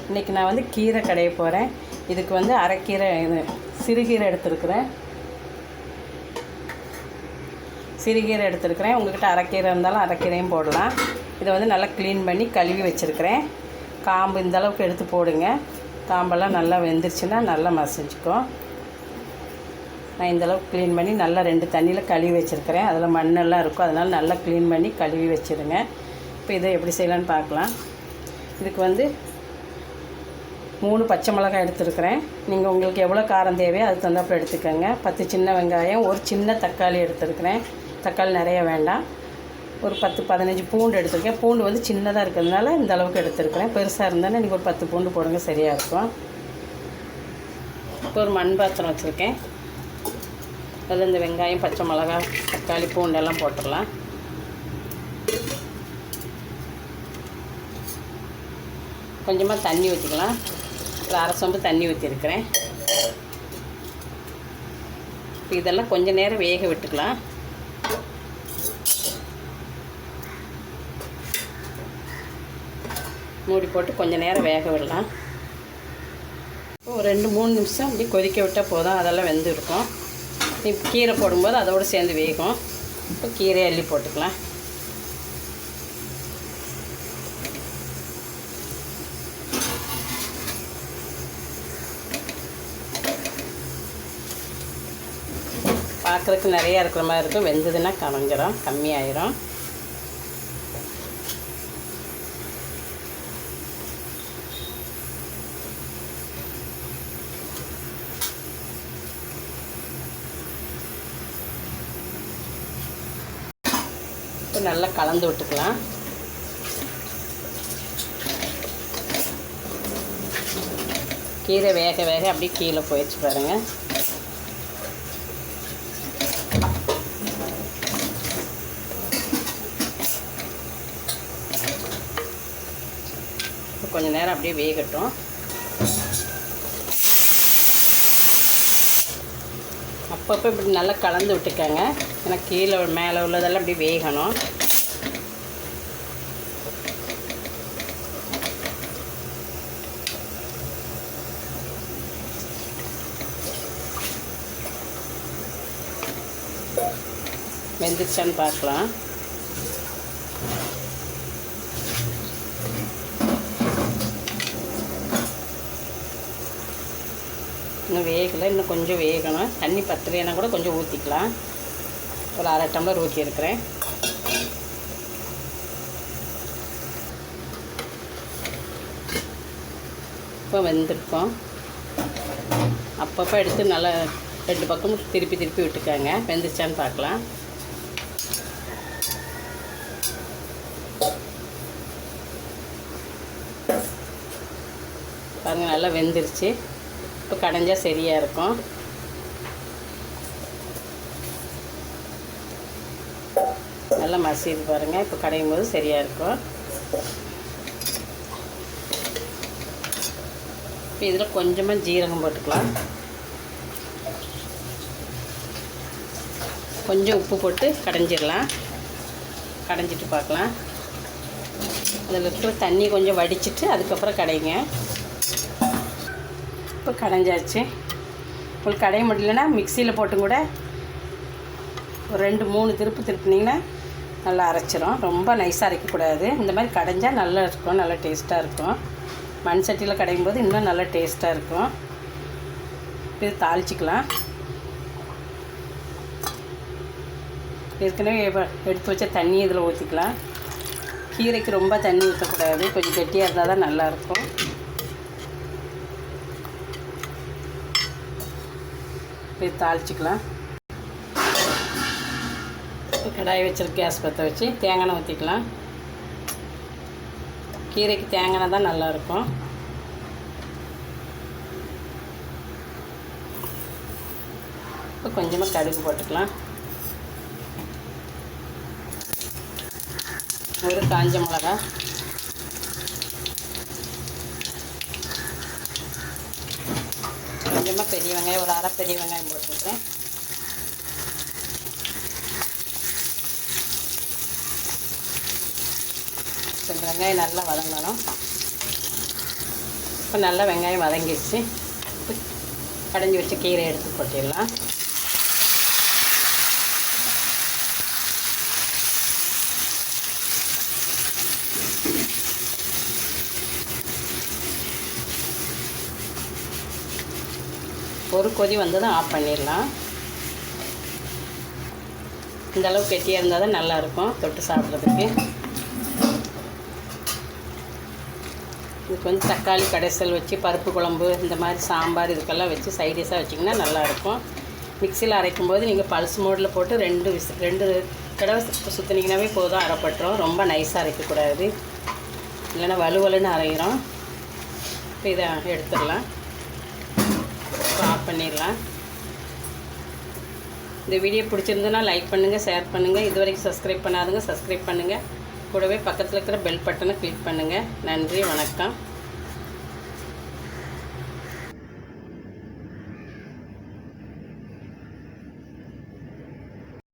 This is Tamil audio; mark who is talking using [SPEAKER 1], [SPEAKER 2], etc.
[SPEAKER 1] இன்றைக்கி நான் வந்து கீரை கடைய போகிறேன். இதுக்கு வந்து அரைக்கீரை சிறுகீரை எடுத்துருக்குறேன். உங்கள்கிட்ட அரைக்கீரை இருந்தாலும் அரைக்கீரையும் போடலாம். இதை வந்து நல்லா க்ளீன் பண்ணி கழுவி வச்சுருக்கிறேன். காம்பு இந்தளவுக்கு எடுத்து போடுங்க. காம்பெல்லாம் நல்லா வெந்துருச்சுன்னா நல்லா மசிச்சுக்கும். நான் இந்தளவுக்கு க்ளீன் பண்ணி நல்லா 2 தண்ணியில் கழுவி வச்சுருக்கிறேன். அதில் மண்ணெல்லாம் இருக்கும், அதனால் நல்லா க்ளீன் பண்ணி கழுவி வச்சுருங்க. இப்போ இதை எப்படி செய்யலான்னு பார்க்கலாம். இதுக்கு வந்து 3 பச்சை மிளகாய் எடுத்துருக்கிறேன். நீங்கள் உங்களுக்கு எவ்வளோ காரம் தேவையோ அதுக்கு தகுந்தாப்புல எடுத்துக்கோங்க. 10 சின்ன வெங்காயம், ஒரு சின்ன தக்காளி எடுத்துருக்கிறேன். தக்காளி நிறைய வேண்டாம். ஒரு 10-15 பூண்டு எடுத்துருக்கேன். பூண்டு வந்து சின்னதாக இருக்கிறதுனால இந்த அளவுக்கு எடுத்துருக்கிறேன். பெருசாக இருந்தாலும் நீங்கள் ஒரு 10 பூண்டு போடுங்க, சரியாக இருக்கும். இப்போ ஒரு மண் பாத்திரம் வச்சுருக்கேன். அதில் இந்த வெங்காயம், பச்சை மிளகாய், தக்காளி, பூண்டெல்லாம் போட்டுடலாம். கொஞ்சமாக தண்ணி ஊற்றிக்கலாம். ஒரு அரை சொம்பு தண்ணி ஊற்றிருக்கிறேன். இப்போ இதெல்லாம் கொஞ்சம் நேரம் வேக விட்டுக்கலாம். மூடி போட்டு கொஞ்சம் நேரம் வேக விடலாம். ஒரு 2-3 நிமிஷம் அப்படி கொதிக்க விட்டால் போதும், அதெல்லாம் வெந்து இருக்கும். இப்போ கீரை போடும்போது அதோடு சேர்ந்து வேகும். இப்போ கீரையை அள்ளி போட்டுக்கலாம். பார்க்குறதுக்கு நிறையா இருக்கிற மாதிரி இருக்கும். வெந்ததுன்னா கரைஞ்சிரும், கம்மியாயிரும். இப்போ நல்லா கலந்து விட்டுக்கலாம். கீரை வேக வேக அப்படியே கீழே போயிடுச்சு பாருங்கள். கொஞ்சம் நேரம் அப்படியே வேகட்டும். அப்பப்போ இப்படி நல்லா கலந்து விட்டுக்கோங்க. ஏன்னா கீழே மேலே உள்ளதெல்லாம் அப்படியே வேகணும். வெந்துருச்சான்னு பார்க்கலாம். இன்னும் வேகலை, இன்னும் கொஞ்சம் வேகணும். தண்ணி பத்தலைன்னா கூட கொஞ்சம் ஊற்றிக்கலாம். ஒரு அரை டம்ளர் ஊற்றிருக்கிறேன். இப்போ வெந்திருக்கோம். அப்பப்போ எடுத்து நல்லா 2 பக்கமும் திருப்பி விட்டுக்காங்க. வெந்துருச்சான்னு பார்க்கலாம். பாருங்கள், நல்லா வெந்துருச்சு. இப்போ கடைஞ்சால் சரியாக இருக்கும். நல்லா மசிது பாருங்கள். இப்போ கடையும் போது சரியாக இருக்கும். இப்போ இதில் கொஞ்சமாக ஜீரகம் போட்டுக்கலாம். கொஞ்சம் உப்பு போட்டு கடைஞ்சிடலாம். கடைஞ்சிட்டு பார்க்கலாம். அதில் இருக்கிற தண்ணி கொஞ்சம் வடிச்சிட்டு அதுக்கப்புறம் கடைங்க. இப்போ கடைஞ்சாச்சு. உங்களுக்கு கடைய முடியலன்னா மிக்சியில் போட்டும் கூட ஒரு 2-3 திருப்பினீங்கன்னா நல்லா அரைச்சிரும். ரொம்ப நைஸாக அரைக்கக்கூடாது. இந்த மாதிரி கடைஞ்சால் நல்லா இருக்கும், நல்லா டேஸ்ட்டாக இருக்கும். மண் சட்டியில் கடையும் போது இன்னும் நல்லா டேஸ்ட்டாக இருக்கும். இது தாளிச்சிக்கலாம். ஏற்கனவே எடுத்து வச்ச தண்ணி இதில் ஊற்றிக்கலாம். கீரைக்கு ரொம்ப தண்ணி ஊற்றக்கூடாது, கொஞ்சம் கெட்டியாக இருந்தால் தான் நல்லாயிருக்கும். இது தாளிச்சிக்கலாம். கடாயை வச்சுருக்கு. கேஸ் பற்ற வச்சு தேங்காய் ஊற்றிக்கலாம். கீரைக்கு தேங்காய் தான் நல்லாயிருக்கும். இப்போ கொஞ்சமாக கடுகு போட்டுக்கலாம். ஒரு காஞ்ச மிளகாய், கொஞ்சமாக பெரிய வெங்காயம், ஒரு அரை பெரிய வெங்காயம் போட்டுருக்கேன். வெங்காயம் நல்லா வதங்கணும். இப்போ நல்லா வெங்காயம் வதங்கிடுச்சு. கடைஞ்சி வச்ச கீரை எடுத்து போட்டுடலாம். ஒரு கொதி வந்ததும் ஆஃப் பண்ணிடலாம். இந்த அளவுக்கு கெட்டியாக இருந்தால் தான் நல்லாயிருக்கும் தொட்டு சாப்பிட்றதுக்கு. இதுக்கு வந்து தக்காளி கடைசல் வச்சு பருப்பு குழம்பு இந்த மாதிரி சாம்பார் இதுக்கெல்லாம் வச்சு சைடிஷாக வச்சிங்கன்னா நல்லாயிருக்கும். மிக்சியில் அரைக்கும்போது நீங்கள் பல்ஸ் மோடில் போட்டு 2 தடவை சுற்றினீங்கன்னாவே போதும், அரைப்பட்டுரும். ரொம்ப நைஸாக அரைக்கக்கூடாது, இல்லைன்னா வலுவலுன்னு அரைகிறோம். இப்போ இதை எடுத்துடலாம். இப்போ ஆஃப் பண்ணிடலாம். இந்த வீடியோ பிடிச்சிருந்ததுன்னா லைக் பண்ணுங்கள், ஷேர் பண்ணுங்கள். இது வரைக்கும் சப்ஸ்கிரைப் பண்ணாதுங்க சப்ஸ்கிரைப் பண்ணுங்கள். கூடவே பக்கத்தில் இருக்கிற பெல் பட்டனை கிளிக் பண்ணுங்கள். நன்றி, வணக்கம்.